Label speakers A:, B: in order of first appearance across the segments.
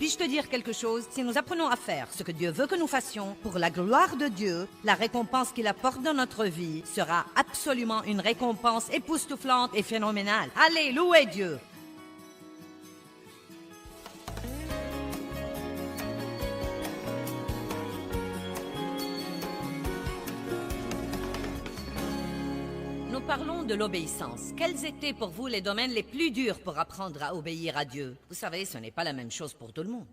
A: Puis-je te dire quelque chose? Si nous apprenons à faire ce que Dieu veut que nous fassions, pour la gloire de Dieu, la récompense qu'il apporte dans notre vie sera absolument une récompense époustouflante et phénoménale. Allez, louez Dieu! Nous parlons de l'obéissance. Quels étaient pour vous les domaines les plus durs pour apprendre à obéir à Dieu? Vous savez, ce n'est pas la même chose pour tout le monde.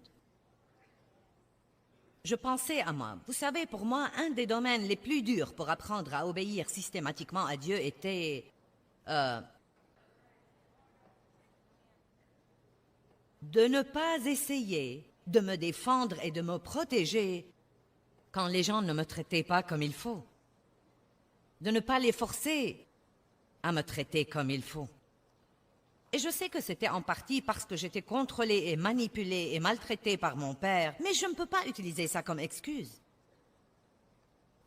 A: Je pensais à moi. Vous savez, pour moi, un des domaines les plus durs pour apprendre à obéir systématiquement à Dieu était... de ne pas essayer de me défendre et de me protéger quand les gens ne me traitaient pas comme il faut. De ne pas les forcer à me traiter comme il faut. Et je sais que c'était en partie parce que j'étais contrôlée et manipulée et maltraitée par mon père, mais je ne peux pas utiliser ça comme excuse.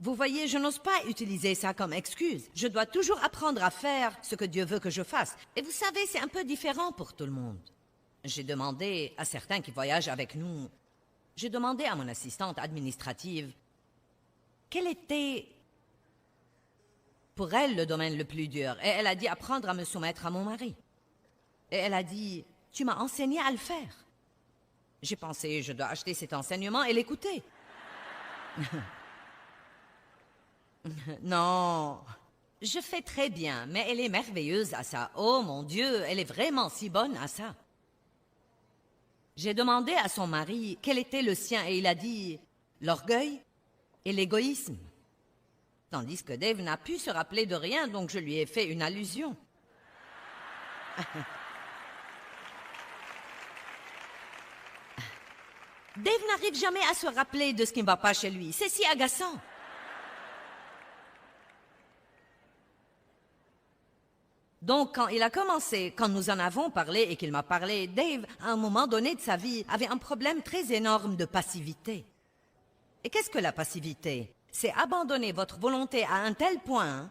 A: Vous voyez, je n'ose pas utiliser ça comme excuse. Je dois toujours apprendre à faire ce que Dieu veut que je fasse. Et vous savez, c'est un peu différent pour tout le monde. J'ai demandé à certains qui voyagent avec nous, j'ai demandé à mon assistante administrative quel était pour elle le domaine le plus dur. Et elle a dit apprendre à me soumettre à mon mari. Et elle a dit, tu m'as enseigné à le faire. J'ai pensé, je dois acheter cet enseignement et l'écouter. Non, je fais très bien, mais elle est merveilleuse à ça. Oh mon Dieu, elle est vraiment si bonne à ça. J'ai demandé à son mari quel était le sien et il a dit l'orgueil et l'égoïsme. Tandis que Dave n'a pu se rappeler de rien, donc je lui ai fait une allusion. Dave n'arrive jamais à se rappeler de ce qui ne va pas chez lui. C'est si agaçant. Donc, quand il a commencé, quand nous en avons parlé et qu'il m'a parlé, Dave, à un moment donné de sa vie, avait un problème très énorme de passivité. Et qu'est-ce que la passivité? C'est abandonner votre volonté à un tel point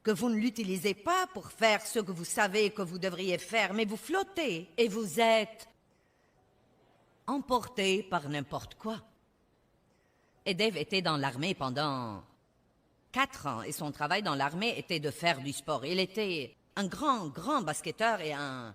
A: que vous ne l'utilisez pas pour faire ce que vous savez que vous devriez faire, mais vous flottez et vous êtes emporté par n'importe quoi. Et Dave était dans l'armée pendant 4 ans et son travail dans l'armée était de faire du sport. Il était un grand basketteur et un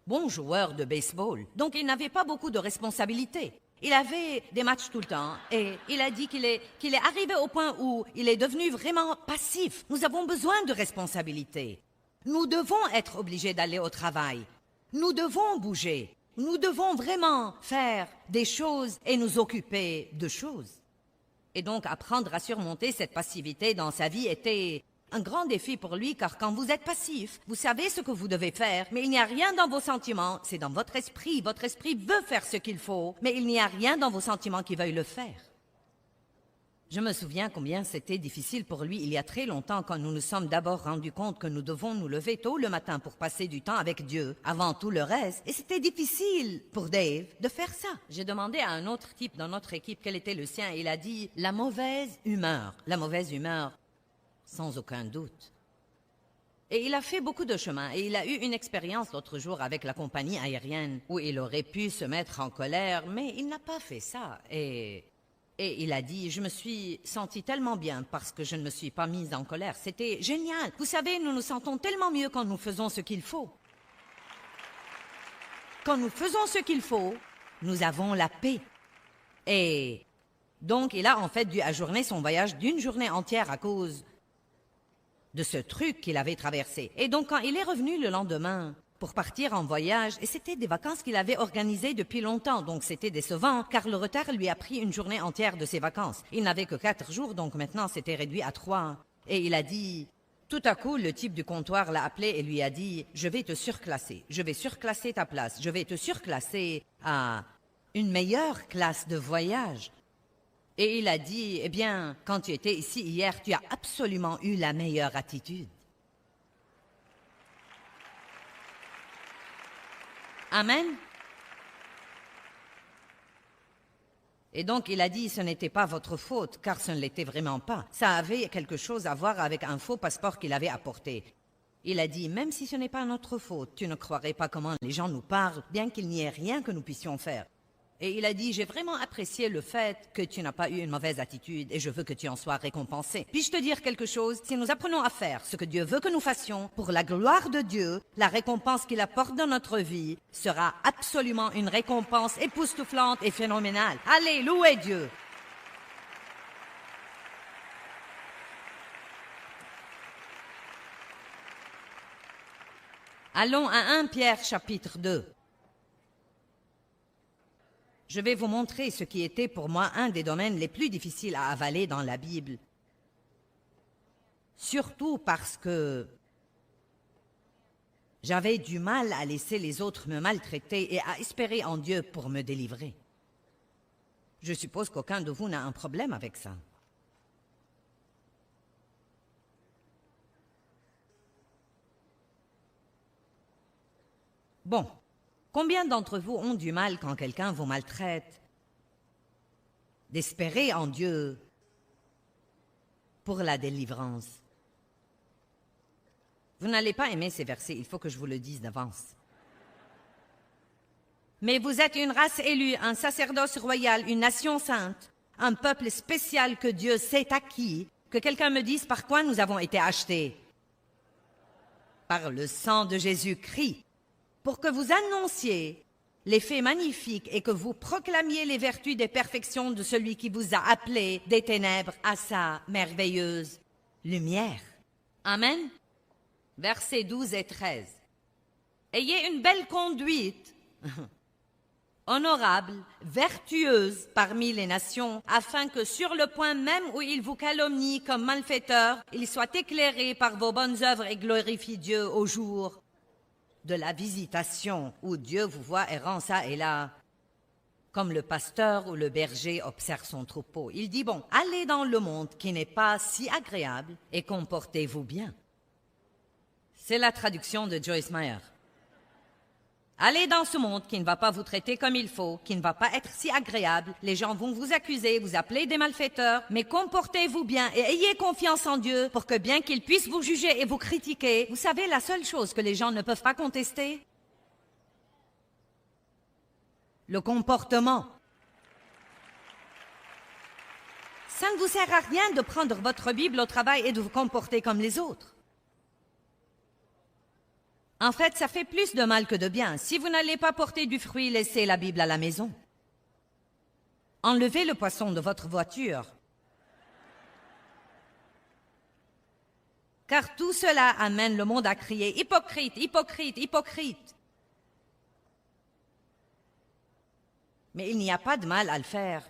A: bon joueur de baseball. Donc il n'avait pas beaucoup de responsabilités. Il avait des matchs tout le temps et il a dit qu'il est arrivé au point où il est devenu vraiment passif. Nous avons besoin de responsabilités. Nous devons être obligés d'aller au travail. Nous devons bouger. Nous devons vraiment faire des choses et nous occuper de choses. Et donc, apprendre à surmonter cette passivité dans sa vie était un grand défi pour lui, car quand vous êtes passif, vous savez ce que vous devez faire, mais il n'y a rien dans vos sentiments, c'est dans votre esprit. Votre esprit veut faire ce qu'il faut, mais il n'y a rien dans vos sentiments qui veuille le faire. Je me souviens combien c'était difficile pour lui il y a très longtemps quand nous nous sommes d'abord rendus compte que nous devons nous lever tôt le matin pour passer du temps avec Dieu, avant tout le reste. Et c'était difficile pour Dave de faire ça. J'ai demandé à un autre type dans notre équipe quel était le sien et il a dit la mauvaise humeur. La mauvaise humeur, sans aucun doute. Et il a fait beaucoup de chemin et il a eu une expérience l'autre jour avec la compagnie aérienne où il aurait pu se mettre en colère, mais il n'a pas fait ça. Et il a dit, je me suis senti tellement bien parce que je ne me suis pas mise en colère. C'était génial. Vous savez, nous nous sentons tellement mieux quand nous faisons ce qu'il faut. Quand nous faisons ce qu'il faut, nous avons la paix. Et donc, il a en fait dû ajourner son voyage d'une journée entière à cause de ce truc qu'il avait traversé. Et donc, quand il est revenu le lendemain pour partir en voyage, et c'était des vacances qu'il avait organisées depuis longtemps, donc c'était décevant, car le retard lui a pris une journée entière de ses vacances. Il n'avait que 4 jours, donc maintenant c'était réduit à 3. Et il a dit, tout à coup, le type du comptoir l'a appelé et lui a dit, je vais te surclasser, je vais surclasser ta place, je vais te surclasser à une meilleure classe de voyage. Et il a dit, eh bien, quand tu étais ici hier, tu as absolument eu la meilleure attitude. Amen. Et donc il a dit, ce n'était pas votre faute, car ce ne l'était vraiment pas. Ça avait quelque chose à voir avec un faux passeport qu'il avait apporté. Il a dit, même si ce n'est pas notre faute, tu ne croirais pas comment les gens nous parlent, bien qu'il n'y ait rien que nous puissions faire. Et il a dit, j'ai vraiment apprécié le fait que tu n'as pas eu une mauvaise attitude et je veux que tu en sois récompensé. Puis-je te dire quelque chose? Si nous apprenons à faire ce que Dieu veut que nous fassions, pour la gloire de Dieu, la récompense qu'il apporte dans notre vie sera absolument une récompense époustouflante et phénoménale. Allez, louez Dieu! Allons à 1 Pierre chapitre 2. Je vais vous montrer ce qui était pour moi un des domaines les plus difficiles à avaler dans la Bible. Surtout parce que j'avais du mal à laisser les autres me maltraiter et à espérer en Dieu pour me délivrer. Je suppose qu'aucun de vous n'a un problème avec ça. Bon. Combien d'entre vous ont du mal quand quelqu'un vous maltraite? D'espérer en Dieu pour la délivrance. Vous n'allez pas aimer ces versets, il faut que je vous le dise d'avance. Mais vous êtes une race élue, un sacerdoce royal, une nation sainte, un peuple spécial que Dieu s'est acquis, que quelqu'un me dise par quoi nous avons été achetés. Par le sang de Jésus-Christ. Pour que vous annonciez les faits magnifiques et que vous proclamiez les vertus des perfections de celui qui vous a appelé des ténèbres à sa merveilleuse lumière. Amen. Versets 12 et 13. Ayez une belle conduite, honorable, vertueuse parmi les nations, afin que sur le point même où ils vous calomnient comme malfaiteurs, ils soient éclairés par vos bonnes œuvres et glorifient Dieu au jour de la visitation, où Dieu vous voit errant ça et là, comme le pasteur ou le berger observe son troupeau. Il dit, bon, allez dans le monde qui n'est pas si agréable et comportez-vous bien. C'est la traduction de Joyce Meyer. Allez dans ce monde qui ne va pas vous traiter comme il faut, qui ne va pas être si agréable. Les gens vont vous accuser, vous appeler des malfaiteurs, mais comportez-vous bien et ayez confiance en Dieu pour que bien qu'il puisse vous juger et vous critiquer, vous savez la seule chose que les gens ne peuvent pas contester? Le comportement. Ça ne vous sert à rien de prendre votre Bible au travail et de vous comporter comme les autres. En fait, ça fait plus de mal que de bien. Si vous n'allez pas porter du fruit, laissez la Bible à la maison. Enlevez le poisson de votre voiture. Car tout cela amène le monde à crier « Hypocrite, hypocrite, hypocrite !» Mais il n'y a pas de mal à le faire.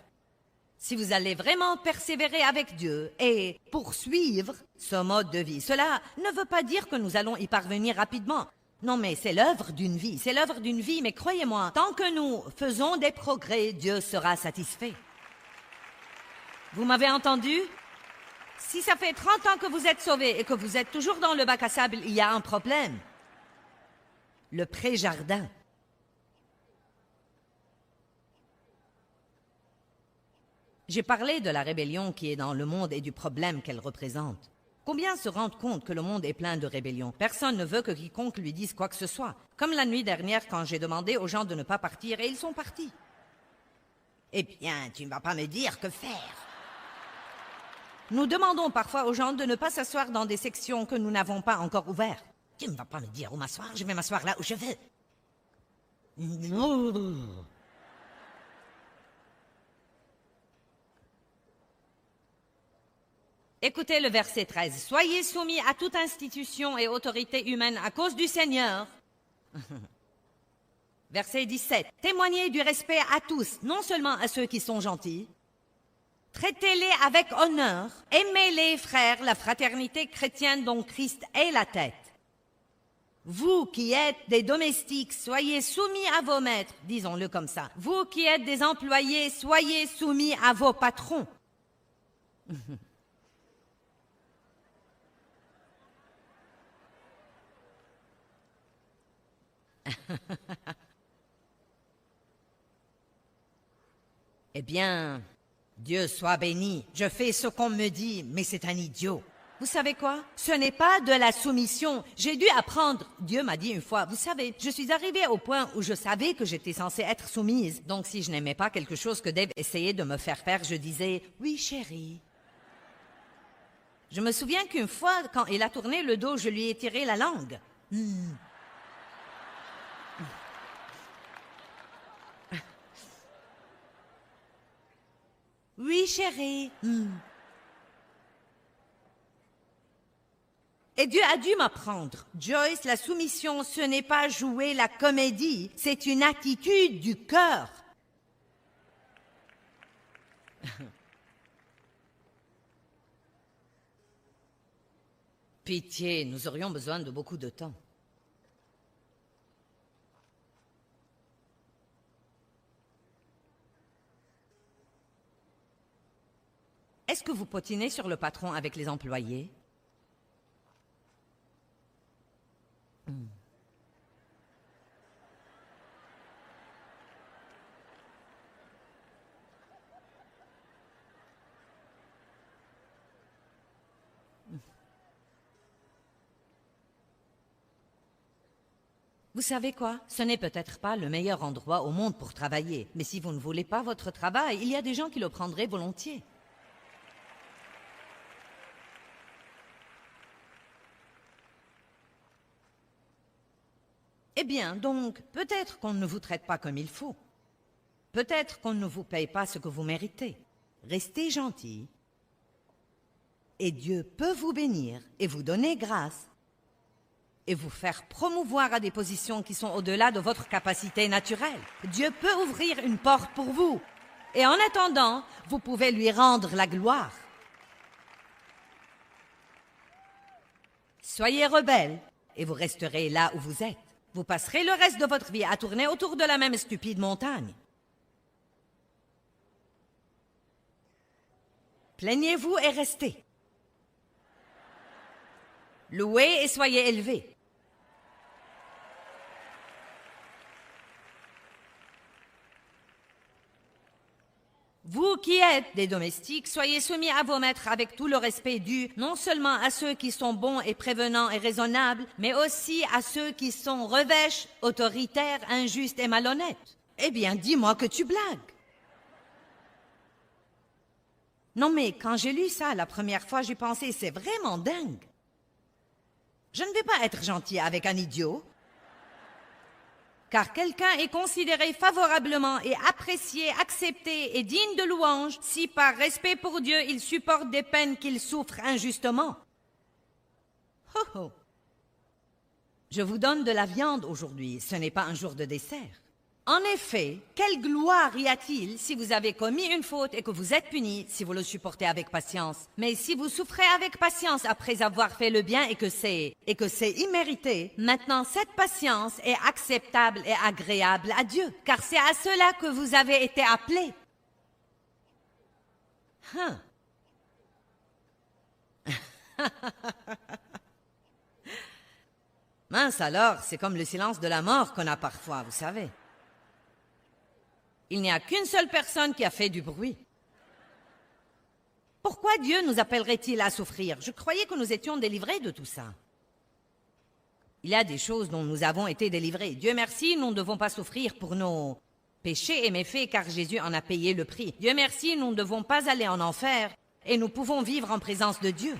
A: Si vous allez vraiment persévérer avec Dieu et poursuivre ce mode de vie, cela ne veut pas dire que nous allons y parvenir rapidement. Non, mais c'est l'œuvre d'une vie, c'est l'œuvre d'une vie, mais croyez-moi, tant que nous faisons des progrès, Dieu sera satisfait. Vous m'avez entendu? Si ça fait 30 ans que vous êtes sauvés et que vous êtes toujours dans le bac à sable, il y a un problème. Le pré-jardin. J'ai parlé de la rébellion qui est dans le monde et du problème qu'elle représente. Combien se rendent compte que le monde est plein de rébellion? Personne ne veut que quiconque lui dise quoi que ce soit. Comme la nuit dernière quand j'ai demandé aux gens de ne pas partir et ils sont partis. Eh bien, tu ne vas pas me dire que faire. Nous demandons parfois aux gens de ne pas s'asseoir dans des sections que nous n'avons pas encore ouvertes. Tu ne vas pas me dire où m'asseoir, je vais m'asseoir là où je veux. Écoutez le verset 13. « Soyez soumis à toute institution et autorité humaine à cause du Seigneur. » Verset 17. « Témoignez du respect à tous, non seulement à ceux qui sont gentils. Traitez-les avec honneur. Aimez les frères, la fraternité chrétienne dont Christ est la tête. Vous qui êtes des domestiques, soyez soumis à vos maîtres. » Disons-le comme ça. « Vous qui êtes des employés, soyez soumis à vos patrons. » Eh bien, Dieu soit béni. Je fais ce qu'on me dit, mais c'est un idiot. Vous savez quoi? Ce n'est pas de la soumission. J'ai dû apprendre. Dieu m'a dit une fois, vous savez, je suis arrivée au point où je savais que j'étais censée être soumise. Donc si je n'aimais pas quelque chose que Dave essayait de me faire faire, je disais, oui chérie. Je me souviens qu'une fois, quand il a tourné le dos, je lui ai tiré la langue. Oui chérie. Et Dieu a dû m'apprendre. Joyce, la soumission, ce n'est pas jouer la comédie, c'est une attitude du cœur. Pitié, nous aurions besoin de beaucoup de temps. Est-ce que vous potinez sur le patron avec les employés? Vous savez quoi? Ce n'est peut-être pas le meilleur endroit au monde pour travailler, mais si vous ne voulez pas votre travail, il y a des gens qui le prendraient volontiers. Eh bien, donc, peut-être qu'on ne vous traite pas comme il faut. Peut-être qu'on ne vous paye pas ce que vous méritez. Restez gentil. Et Dieu peut vous bénir et vous donner grâce et vous faire promouvoir à des positions qui sont au-delà de votre capacité naturelle. Dieu peut ouvrir une porte pour vous. Et en attendant, vous pouvez lui rendre la gloire. Soyez rebelles et vous resterez là où vous êtes. Vous passerez le reste de votre vie à tourner autour de la même stupide montagne. Plaignez-vous et restez. Louez et soyez élevés. Vous qui êtes des domestiques, soyez soumis à vos maîtres avec tout le respect dû, non seulement à ceux qui sont bons et prévenants et raisonnables, mais aussi à ceux qui sont revêches, autoritaires, injustes et malhonnêtes. Eh bien, dis-moi que tu blagues. Non mais, quand j'ai lu ça la première fois, j'ai pensé, c'est vraiment dingue. Je ne vais pas être gentil avec un idiot. Car quelqu'un est considéré favorablement et apprécié, accepté et digne de louange si par respect pour Dieu il supporte des peines qu'il souffre injustement. Ho ho! Je vous donne de la viande aujourd'hui, ce n'est pas un jour de dessert. En effet, quelle gloire y a-t-il si vous avez commis une faute et que vous êtes puni, si vous le supportez avec patience? Mais si vous souffrez avec patience après avoir fait le bien et que c'est immérité, maintenant cette patience est acceptable et agréable à Dieu, car c'est à cela que vous avez été appelés. Mince alors, c'est comme le silence de la mort qu'on a parfois, vous savez. Il n'y a qu'une seule personne qui a fait du bruit. Pourquoi Dieu nous appellerait-il à souffrir? Je croyais que nous étions délivrés de tout ça. Il y a des choses dont nous avons été délivrés. Dieu merci, nous ne devons pas souffrir pour nos péchés et méfaits, car Jésus en a payé le prix. Dieu merci, nous ne devons pas aller en enfer, et nous pouvons vivre en présence de Dieu.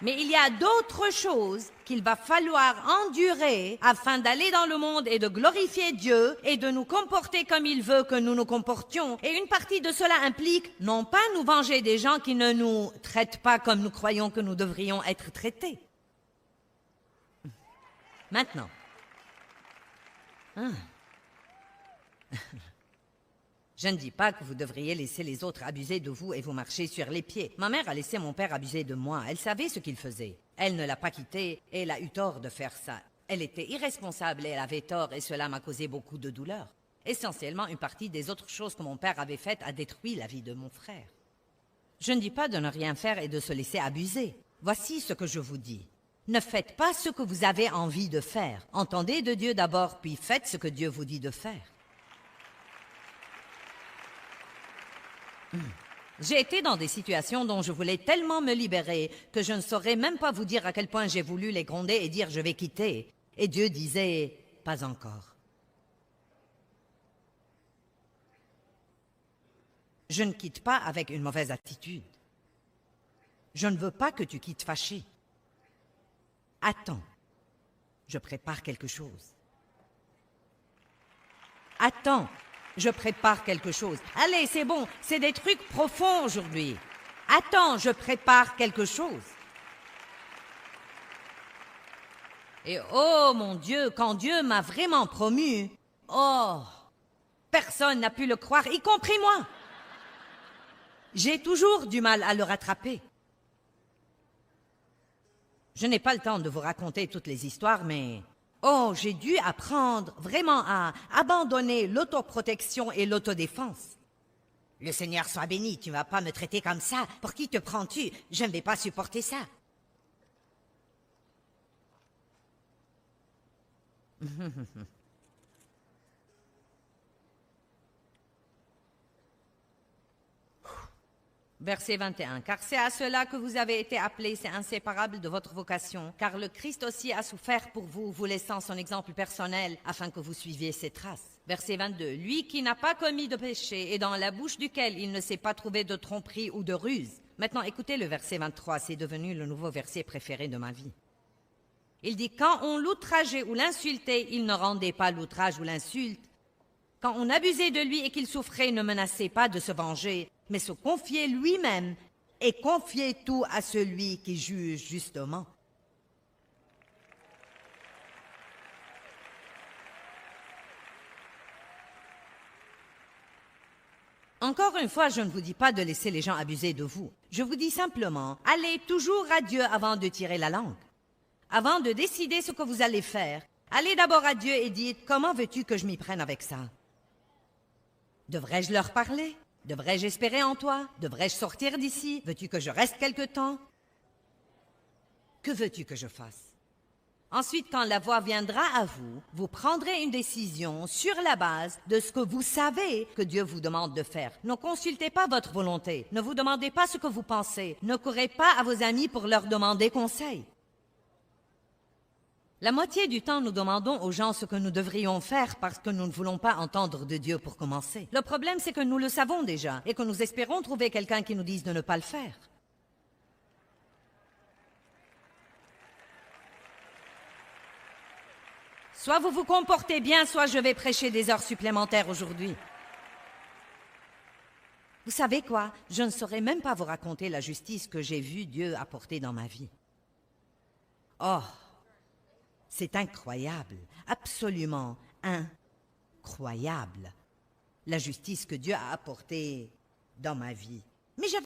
A: Mais il y a d'autres choses qu'il va falloir endurer afin d'aller dans le monde et de glorifier Dieu et de nous comporter comme il veut que nous nous comportions. Et une partie de cela implique non pas nous venger des gens qui ne nous traitent pas comme nous croyons que nous devrions être traités. Maintenant. Je ne dis pas que vous devriez laisser les autres abuser de vous et vous marcher sur les pieds. Ma mère a laissé mon père abuser de moi. Elle savait ce qu'il faisait. Elle ne l'a pas quitté et elle a eu tort de faire ça. Elle était irresponsable et elle avait tort et cela m'a causé beaucoup de douleur. Essentiellement, une partie des autres choses que mon père avait faites a détruit la vie de mon frère. Je ne dis pas de ne rien faire et de se laisser abuser. Voici ce que je vous dis. Ne faites pas ce que vous avez envie de faire. Entendez de Dieu d'abord, puis faites ce que Dieu vous dit de faire. J'ai été dans des situations dont je voulais tellement me libérer que je ne saurais même pas vous dire à quel point j'ai voulu les gronder et dire je vais quitter. Et Dieu disait pas encore. Je ne quitte pas avec une mauvaise attitude. Je ne veux pas que tu quittes fâché. Attends, je prépare quelque chose. Attends, je prépare quelque chose. Allez, c'est bon, c'est des trucs profonds aujourd'hui. Attends, je prépare quelque chose. Et oh mon Dieu, quand Dieu m'a vraiment promu, oh, personne n'a pu le croire, y compris moi. J'ai toujours du mal à le rattraper. Je n'ai pas le temps de vous raconter toutes les histoires, mais... Oh, j'ai dû apprendre vraiment à abandonner l'autoprotection et l'autodéfense. Le Seigneur soit béni, tu ne vas pas me traiter comme ça. Pour qui te prends-tu? Je ne vais pas supporter ça. Verset 21. Car c'est à cela que vous avez été appelés, c'est inséparable de votre vocation. Car le Christ aussi a souffert pour vous, vous laissant son exemple personnel, afin que vous suiviez ses traces. Verset 22. Lui qui n'a pas commis de péché et dans la bouche duquel il ne s'est pas trouvé de tromperie ou de ruse. Maintenant, écoutez le verset 23, c'est devenu le nouveau verset préféré de ma vie. Il dit, quand on l'outrageait ou l'insultait, il ne rendait pas l'outrage ou l'insulte. Quand on abusait de lui et qu'il souffrait, ne menaçait pas de se venger, mais se confiait lui-même et confiait tout à celui qui juge justement. Encore une fois, je ne vous dis pas de laisser les gens abuser de vous. Je vous dis simplement, allez toujours à Dieu avant de tirer la langue. Avant de décider ce que vous allez faire, allez d'abord à Dieu et dites, comment veux-tu que je m'y prenne avec ça? Devrais-je leur parler? Devrais-je espérer en toi? Devrais-je sortir d'ici? Veux-tu que je reste quelque temps? Que veux-tu que je fasse? Ensuite, quand la voix viendra à vous, vous prendrez une décision sur la base de ce que vous savez que Dieu vous demande de faire. Ne consultez pas votre volonté. Ne vous demandez pas ce que vous pensez. Ne courez pas à vos amis pour leur demander conseil. La moitié du temps, nous demandons aux gens ce que nous devrions faire parce que nous ne voulons pas entendre de Dieu pour commencer. Le problème, c'est que nous le savons déjà et que nous espérons trouver quelqu'un qui nous dise de ne pas le faire. Soit vous vous comportez bien, soit je vais prêcher des heures supplémentaires aujourd'hui. Vous savez quoi? Je ne saurais même pas vous raconter la justice que j'ai vue Dieu apporter dans ma vie. Oh! C'est incroyable, absolument incroyable, la justice que Dieu a apportée dans ma vie. Mais j'avais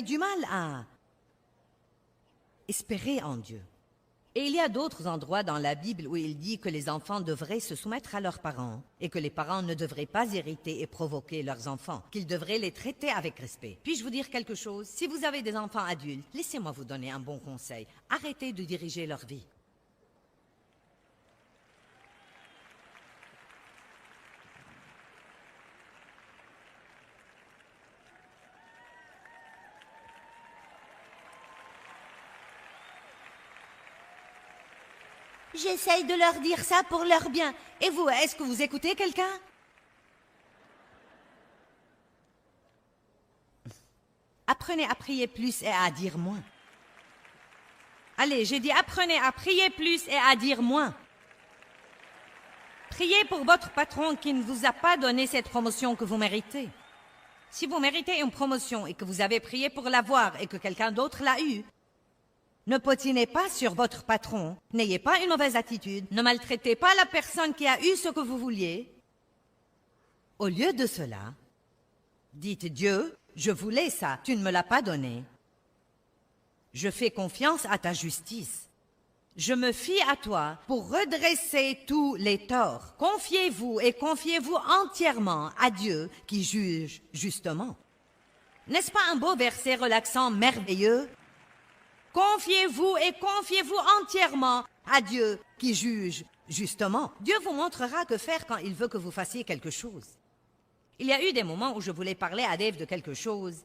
A: du mal à espérer en Dieu. Et il y a d'autres endroits dans la Bible où il dit que les enfants devraient se soumettre à leurs parents et que les parents ne devraient pas irriter et provoquer leurs enfants, qu'ils devraient les traiter avec respect. Puis-je vous dire quelque chose? Si vous avez des enfants adultes, laissez-moi vous donner un bon conseil. Arrêtez de diriger leur vie. J'essaye de leur dire ça pour leur bien. Et vous, est-ce que vous écoutez quelqu'un? apprenez à prier plus et à dire moins. Allez, j'ai dit apprenez à prier plus et à dire moins. Priez pour votre patron qui ne vous a pas donné cette promotion que vous méritez. Si vous méritez une promotion et que vous avez prié pour l'avoir et que quelqu'un d'autre l'a eue, ne potinez pas sur votre patron, n'ayez pas une mauvaise attitude, ne maltraitez pas la personne qui a eu ce que vous vouliez. Au lieu de cela, dites Dieu, je voulais ça, tu ne me l'as pas donné. Je fais confiance à ta justice. Je me fie à toi pour redresser tous les torts. Confiez-vous et confiez-vous entièrement à Dieu qui juge justement. N'est-ce pas un beau verset relaxant, merveilleux? Confiez-vous et confiez-vous entièrement à Dieu qui juge justement. Dieu vous montrera que faire quand il veut que vous fassiez quelque chose. Il y a eu des moments où je voulais parler à Dave de quelque chose.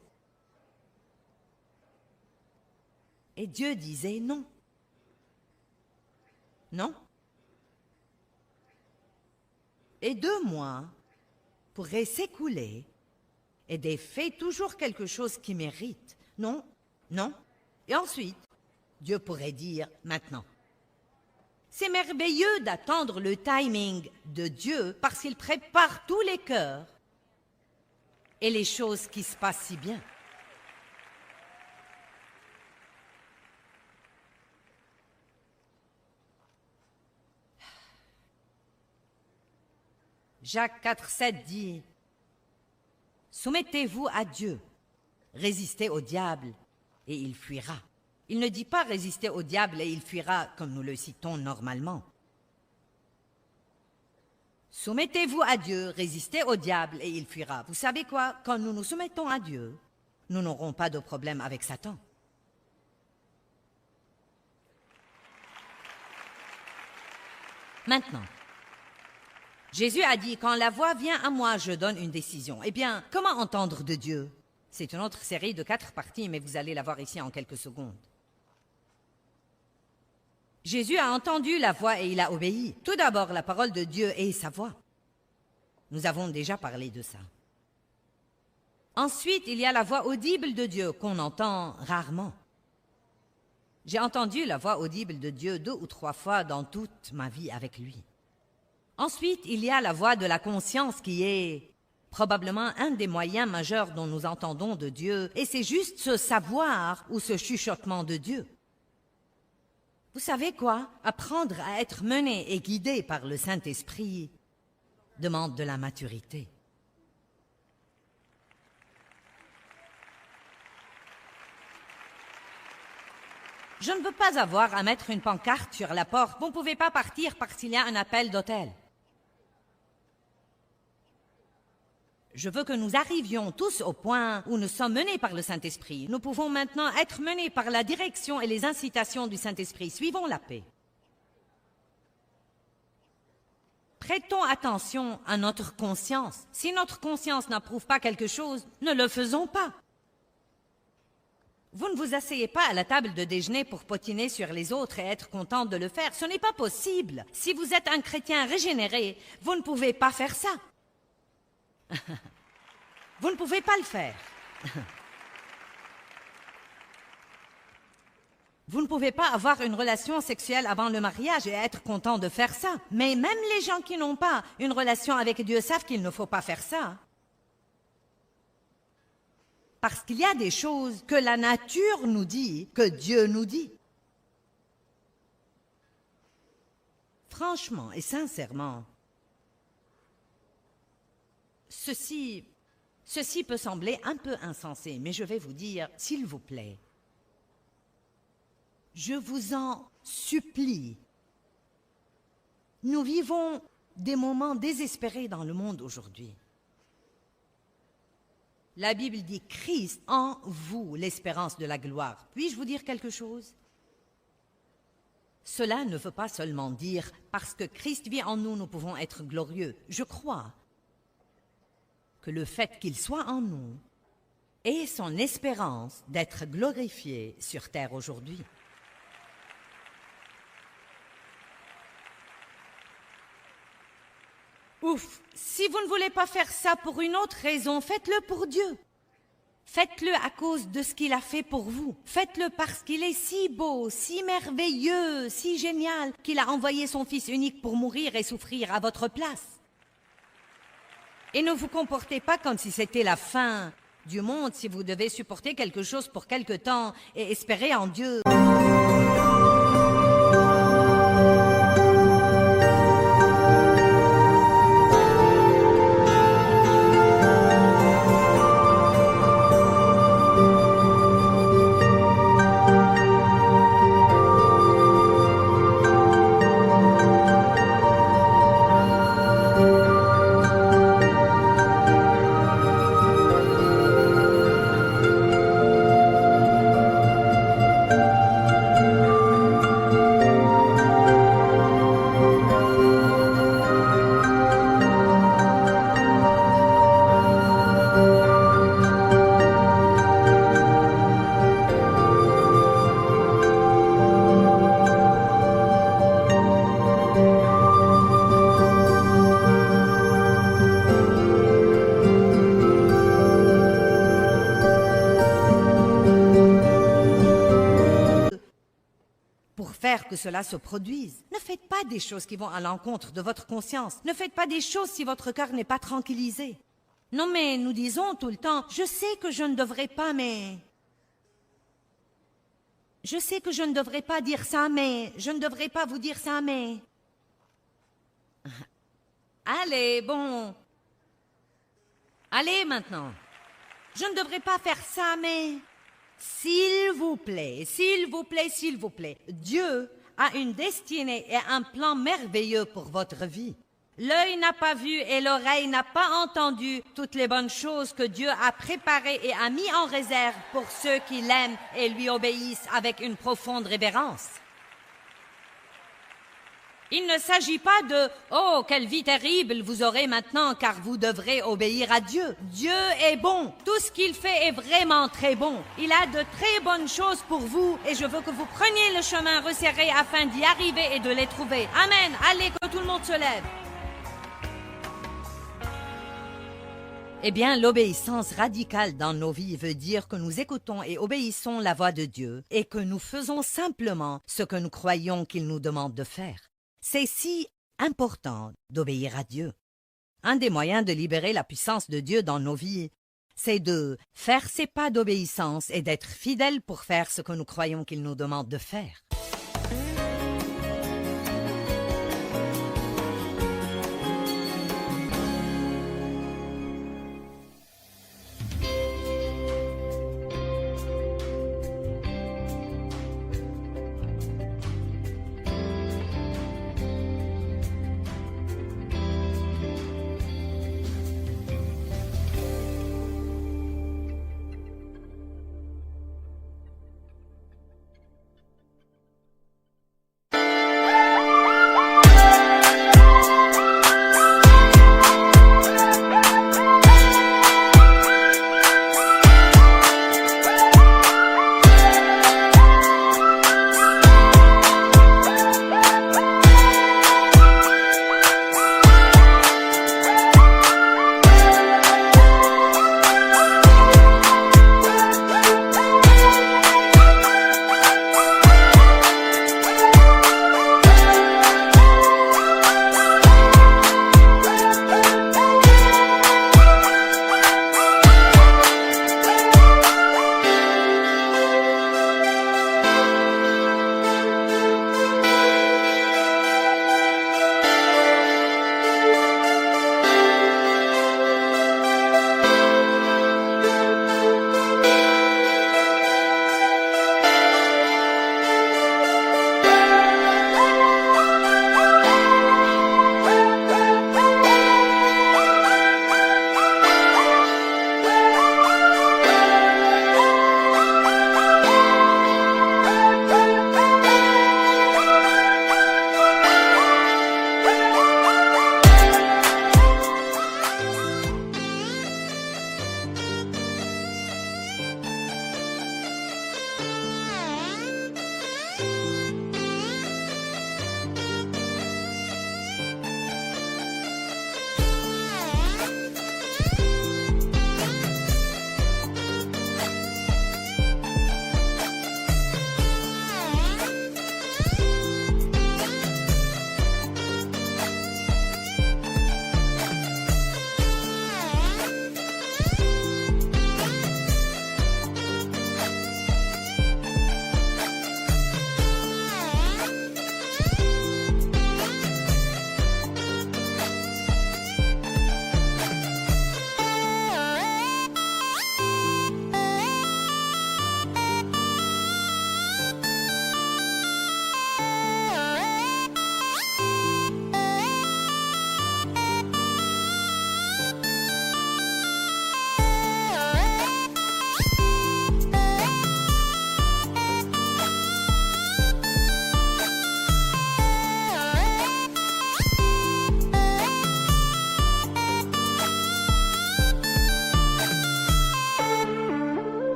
A: Et Dieu disait non. Non. Et 2 mois pourraient s'écouler et Dave fait toujours quelque chose qui mérite. Non, non. Et ensuite, Dieu pourrait dire maintenant. C'est merveilleux d'attendre le timing de Dieu parce qu'il prépare tous les cœurs et les choses qui se passent si bien. Jacques 4,7 dit « Soumettez-vous à Dieu, résistez au diable et il fuira. » Il ne dit pas « résistez au diable et il fuira » comme nous le citons normalement. Soumettez-vous à Dieu, résistez au diable et il fuira. Vous savez quoi? Quand nous nous soumettons à Dieu, nous n'aurons pas de problème avec Satan. Maintenant, Jésus a dit, quand la voix vient à moi, je donne une décision. Eh bien, comment entendre de Dieu? C'est une autre série de 4 parties, mais vous allez la voir ici en quelques secondes. Jésus a entendu la voix et il a obéi. Tout d'abord, la parole de Dieu et sa voix. Nous avons déjà parlé de ça. Ensuite, il y a la voix audible de Dieu qu'on entend rarement. J'ai entendu la voix audible de Dieu 2 ou 3 fois dans toute ma vie avec lui. Ensuite, il y a la voix de la conscience qui est probablement un des moyens majeurs dont nous entendons de Dieu, et c'est juste ce savoir ou ce chuchotement de Dieu. Vous savez quoi? Apprendre à être mené et guidé par le Saint-Esprit demande de la maturité. Je ne veux pas avoir à mettre une pancarte sur la porte. Vous ne pouvez pas partir parce qu'il y a un appel d'hôtel. Je veux que nous arrivions tous au point où nous sommes menés par le Saint-Esprit. Nous pouvons maintenant être menés par la direction et les incitations du Saint-Esprit. Suivons la paix. Prêtons attention à notre conscience. Si notre conscience n'approuve pas quelque chose, ne le faisons pas. Vous ne vous asseyez pas à la table de déjeuner pour potiner sur les autres et être content de le faire. Ce n'est pas possible. Si vous êtes un chrétien régénéré, vous ne pouvez pas faire ça. Vous ne pouvez pas le faire. Vous ne pouvez pas avoir une relation sexuelle avant le mariage et être content de faire ça. Mais même les gens qui n'ont pas une relation avec Dieu savent qu'il ne faut pas faire ça. Parce qu'il y a des choses que la nature nous dit, que Dieu nous dit. Franchement et sincèrement, ceci peut sembler un peu insensé, mais je vais vous dire, s'il vous plaît, je vous en supplie. Nous vivons des moments désespérés dans le monde aujourd'hui. La Bible dit « Christ en vous, l'espérance de la gloire ». Puis-je vous dire quelque chose? Cela ne veut pas seulement dire « parce que Christ vit en nous, nous pouvons être glorieux ». Je crois que le fait qu'il soit en nous est son espérance d'être glorifié sur terre aujourd'hui. Ouf, si vous ne voulez pas faire ça pour une autre raison, faites-le pour Dieu. Faites-le à cause de ce qu'il a fait pour vous. Faites-le parce qu'il est si beau, si merveilleux, si génial, qu'il a envoyé son Fils unique pour mourir et souffrir à votre place. Et ne vous comportez pas comme si c'était la fin du monde si vous devez supporter quelque chose pour quelque temps et espérer en Dieu. Pour faire que cela se produise, ne faites pas des choses qui vont à l'encontre de votre conscience. Ne faites pas des choses si votre cœur n'est pas tranquillisé. Non mais nous disons tout le temps, je sais que je ne devrais pas, mais... Je sais que je ne devrais pas dire ça, mais... Je ne devrais pas vous dire ça, mais... Allez, bon... Allez maintenant. Je ne devrais pas faire ça, mais... S'il vous plaît, s'il vous plaît, s'il vous plaît, Dieu a une destinée et un plan merveilleux pour votre vie. L'œil n'a pas vu et l'oreille n'a pas entendu toutes les bonnes choses que Dieu a préparées et a mis en réserve pour ceux qui l'aiment et lui obéissent avec une profonde révérence. Il ne s'agit pas de « Oh, quelle vie terrible vous aurez maintenant car vous devrez obéir à Dieu ». Dieu est bon. Tout ce qu'il fait est vraiment très bon. Il a de très bonnes choses pour vous et je veux que vous preniez le chemin resserré afin d'y arriver et de les trouver. Amen. Allez, que tout le monde se lève. Eh bien, l'obéissance radicale dans nos vies veut dire que nous écoutons et obéissons la voix de Dieu et que nous faisons simplement ce que nous croyons qu'il nous demande de faire. C'est si important d'obéir à Dieu. Un des moyens de libérer la puissance de Dieu dans nos vies, c'est de faire ses pas d'obéissance et d'être fidèles pour faire ce que nous croyons qu'il nous demande de faire.